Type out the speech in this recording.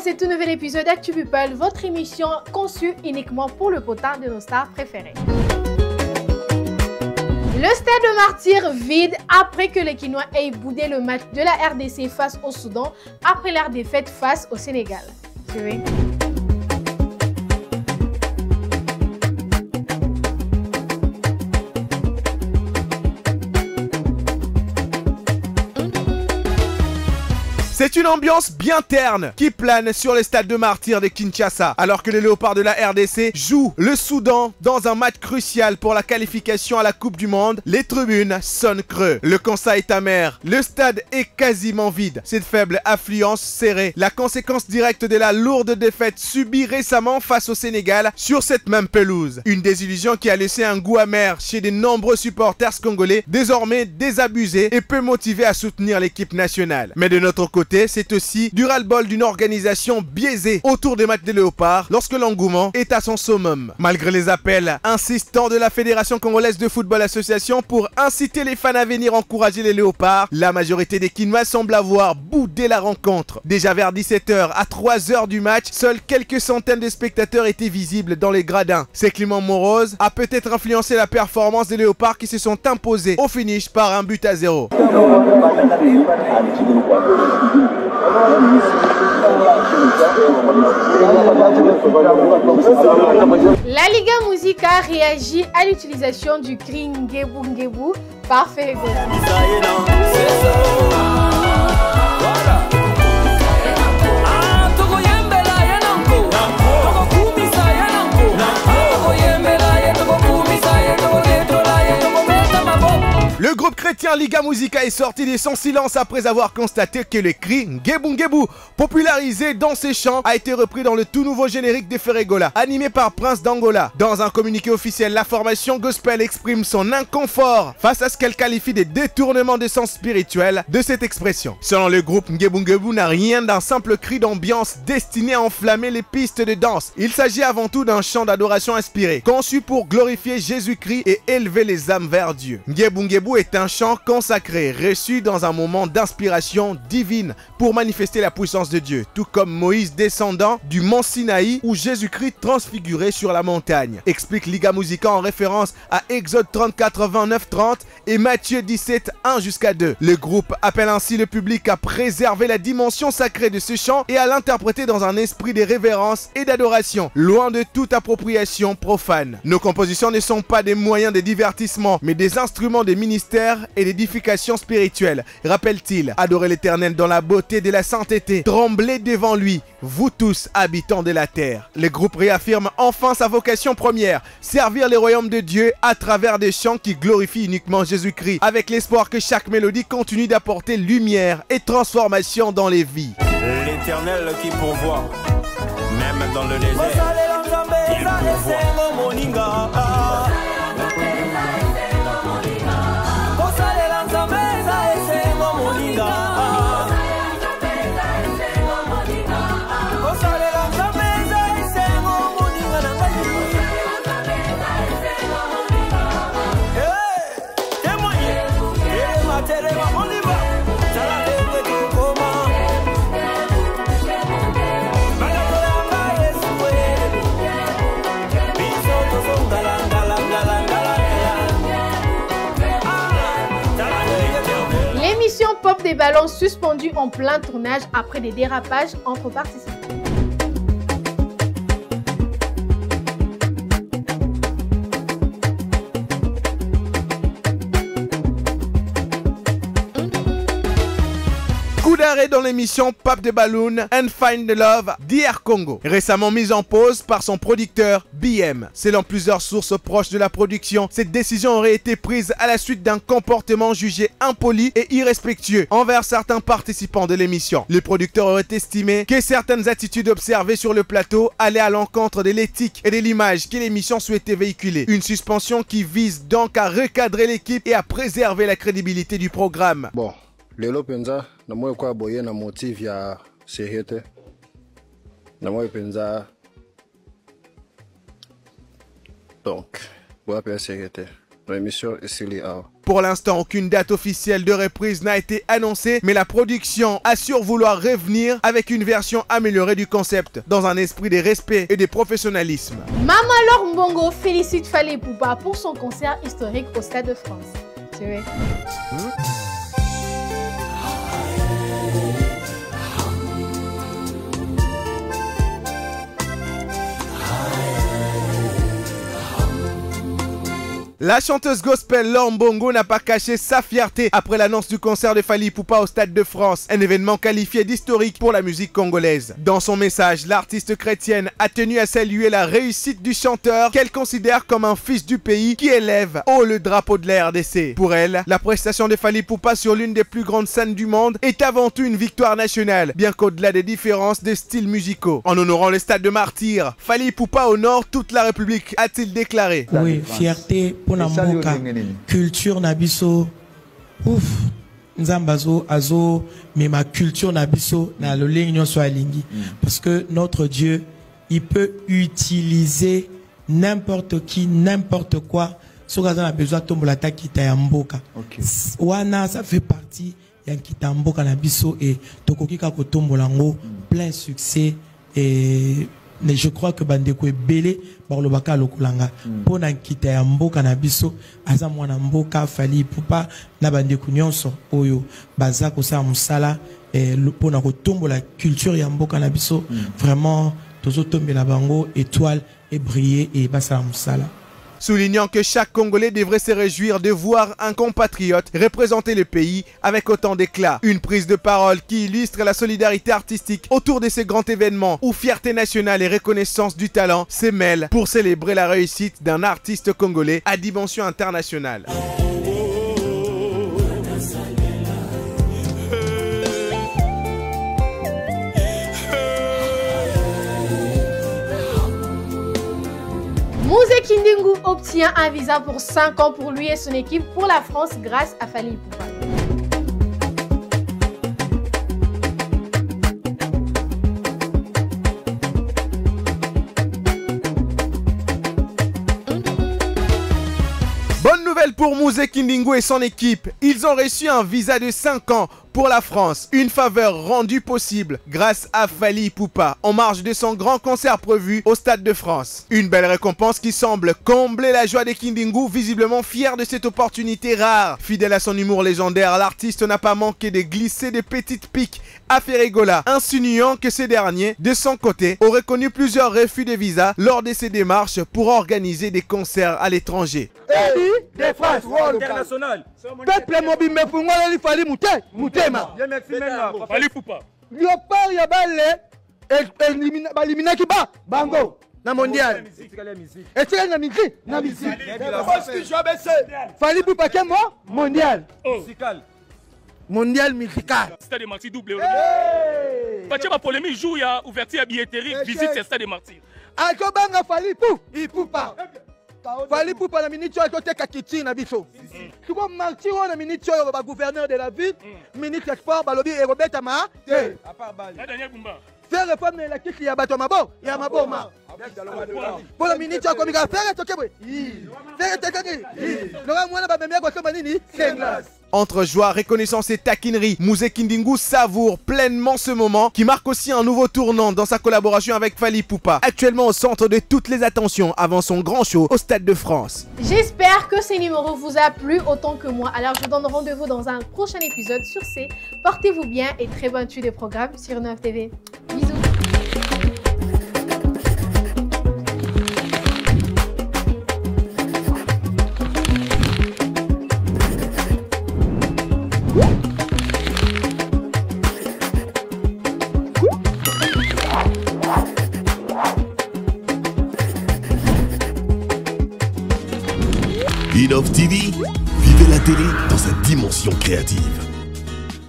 ce tout nouvel épisode d'Actu People, votre émission conçue uniquement pour le potin de nos stars préférées. Le stade de Martyrs vide après que les Kinois aient boudé le match de la RDC face au Soudan après leur défaite face au Sénégal. Suivez. C'est une ambiance bien terne qui plane sur les stades de Martyrs de Kinshasa alors que les Léopards de la RDC jouent le Soudan dans un match crucial pour la qualification à la Coupe du Monde. Les tribunes sonnent creux. Le constat est amer. Le stade est quasiment vide. Cette faible affluence serrée, la conséquence directe de la lourde défaite subie récemment face au Sénégal sur cette même pelouse. Une désillusion qui a laissé un goût amer chez de nombreux supporters congolais, désormais désabusés et peu motivés à soutenir l'équipe nationale. Mais de notre côté, c'est aussi du ras-le-bol d'une organisation biaisée autour des matchs des Léopards lorsque l'engouement est à son summum. Malgré les appels insistants de la Fédération Congolaise de Football Association pour inciter les fans à venir encourager les Léopards, la majorité des Kinois semble avoir boudé la rencontre. Déjà vers 17 h à 3 h du match, seuls quelques centaines de spectateurs étaient visibles dans les gradins. Ce climat morose a peut-être influencé la performance des Léopards qui se sont imposés au finish par un but à 0. La Liga Musica réagit à l'utilisation du cri Ngebu Ngebu par Ferregola. Le groupe chrétien Liga Musica est sorti de son silence après avoir constaté que le cri Ngebu Ngebu, popularisé dans ses chants, a été repris dans le tout nouveau générique de Ferregola, animé par Prince d'Angola. Dans un communiqué officiel, la formation gospel exprime son inconfort face à ce qu'elle qualifie de détournement de sens spirituel de cette expression. Selon le groupe, Ngebu Ngebu n'a rien d'un simple cri d'ambiance destiné à enflammer les pistes de danse. Il s'agit avant tout d'un chant d'adoration inspiré, conçu pour glorifier Jésus-Christ et élever les âmes vers Dieu. Ngebu Ngebu est un chant consacré, reçu dans un moment d'inspiration divine pour manifester la puissance de Dieu, tout comme Moïse descendant du mont Sinaï ou Jésus-Christ transfiguré sur la montagne. Explique Liga Musica en référence à Exode 34, 29, 30 et Matthieu 17, 1 jusqu'à 2. Le groupe appelle ainsi le public à préserver la dimension sacrée de ce chant et à l'interpréter dans un esprit de révérence et d'adoration, loin de toute appropriation profane. Nos compositions ne sont pas des moyens de divertissement, mais des instruments de ministère et d'édification spirituelle, rappelle-t-il. Adorez l'Éternel dans la beauté de la sainteté, tremblez devant lui, vous tous habitants de la terre. Le groupe réaffirme enfin sa vocation première, servir les royaumes de Dieu à travers des chants qui glorifient uniquement Jésus-Christ, avec l'espoir que chaque mélodie continue d'apporter lumière et transformation dans les vies. L'Éternel qui pourvoit, même dans le désert, il pourvoit. Pop des ballons suspendus en plein tournage après des dérapages entre participants. Coup d'arrêt dans l'émission Pop de Balloon and Find the Love d'IR Congo, récemment mise en pause par son producteur BM. Selon plusieurs sources proches de la production, cette décision aurait été prise à la suite d'un comportement jugé impoli et irrespectueux envers certains participants de l'émission. Le producteur aurait estimé que certaines attitudes observées sur le plateau allaient à l'encontre de l'éthique et de l'image que l'émission souhaitait véhiculer. Une suspension qui vise donc à recadrer l'équipe et à préserver la crédibilité du programme. Bon. Lelo penza na moyo kwa boye na motive ya sehete na moyo penza donc boya pe sehete l'émission Essili Art. Pour l'instant, aucune date officielle de reprise n'a été annoncée, mais la production assure vouloir revenir avec une version améliorée du concept, dans un esprit de respect et de professionnalisme. Mama Laure Mbongo félicite Fally Ipupa pour son concert historique au Stade de France. Tu veux? La chanteuse gospel Laure Mbongo n'a pas caché sa fierté après l'annonce du concert de Fally Ipupa au Stade de France, un événement qualifié d'historique pour la musique congolaise. Dans son message, l'artiste chrétienne a tenu à saluer la réussite du chanteur qu'elle considère comme un fils du pays qui élève haut le drapeau de la RDC. Pour elle, la prestation de Fally Ipupa sur l'une des plus grandes scènes du monde est avant tout une victoire nationale, bien qu'au-delà des différences de styles musicaux. En honorant le Stade de Martyrs, Fally Ipupa honore toute la République, a-t-il déclaré. Oui, fierté pour na mboka, culture nabiso, ouf, nzambazo azo, mais ma culture nabiso na lo lingnon soit lingi, parce que notre Dieu, il peut utiliser n'importe qui, n'importe quoi, ce qu'on a besoin de tomber la kita ya mboka. Wana ça fait partie ya kita mboka nabiso et tokoki ka kotombo lango plein succès et mais je crois que bandeko ebele par le baka lokulanga pona nkita ya mboka na biso aza mwana mboka Fally Ipupa na bandeko nyonso oyo baza ko sa musala pona kotombo la culture ya mboka na biso vraiment tozo tombela bango étoile et briller et basa musala. Soulignant que chaque Congolais devrait se réjouir de voir un compatriote représenter le pays avec autant d'éclat. Une prise de parole qui illustre la solidarité artistique autour de ces grands événements où fierté nationale et reconnaissance du talent se mêlent pour célébrer la réussite d'un artiste congolais à dimension internationale. Mouzé Kindingu obtient un visa pour 5 ans pour lui et son équipe pour la France grâce à Fally Ipupa. Bonne nouvelle pour Mouzé Kindingu et son équipe. Ils ont reçu un visa de 5 ans pour la France, une faveur rendue possible grâce à Fally Ipupa en marge de son grand concert prévu au Stade de France. Une belle récompense qui semble combler la joie de Kindingu, visiblement fier de cette opportunité rare. Fidèle à son humour légendaire, l'artiste n'a pas manqué de glisser des petites piques à Ferregola, insinuant que ces derniers, de son côté, auraient connu plusieurs refus de visa lors de ses démarches pour organiser des concerts à l'étranger. De France, international. Peuple mobile me fungo li Fally mutema. Fally Ipupa. Léopard ya bale eliminaki ba bango na mondial. Est-ce na musique? Na musique. Fally Ipupa kemo mondial. Musical. Mondial musical. Stade de Martyrs double. Parce que polémique joue ya ouverture à billetterie visite ce Stade de Martyrs. Akobanga Fally Ipupa. Fally Ipupa na ministre ya koteka kiti na biso. Tuko Martyrs na ministre ya ba gouverneur de la ville, ministre ya sport balobi et Robert Ama. À part Bali. Daniel Bumba. Faire réforme la kiti ya bato mabo, ya maboma. Pour le ministre ya komika faire tokebwe. Faire tokaki. Nora mwana ba memia ko soma nini? Entre joie, reconnaissance et taquinerie, Mouzé Kindingu savoure pleinement ce moment qui marque aussi un nouveau tournant dans sa collaboration avec Fally Ipupa, actuellement au centre de toutes les attentions avant son grand show au Stade de France. J'espère que ce numéro vous a plu autant que moi. Alors je vous donne rendez-vous dans un prochain épisode. Sur ce, portez-vous bien et très bonne suite de programme sur 9TV. Bisous. Innov TV, vivez la télé dans sa dimension créative.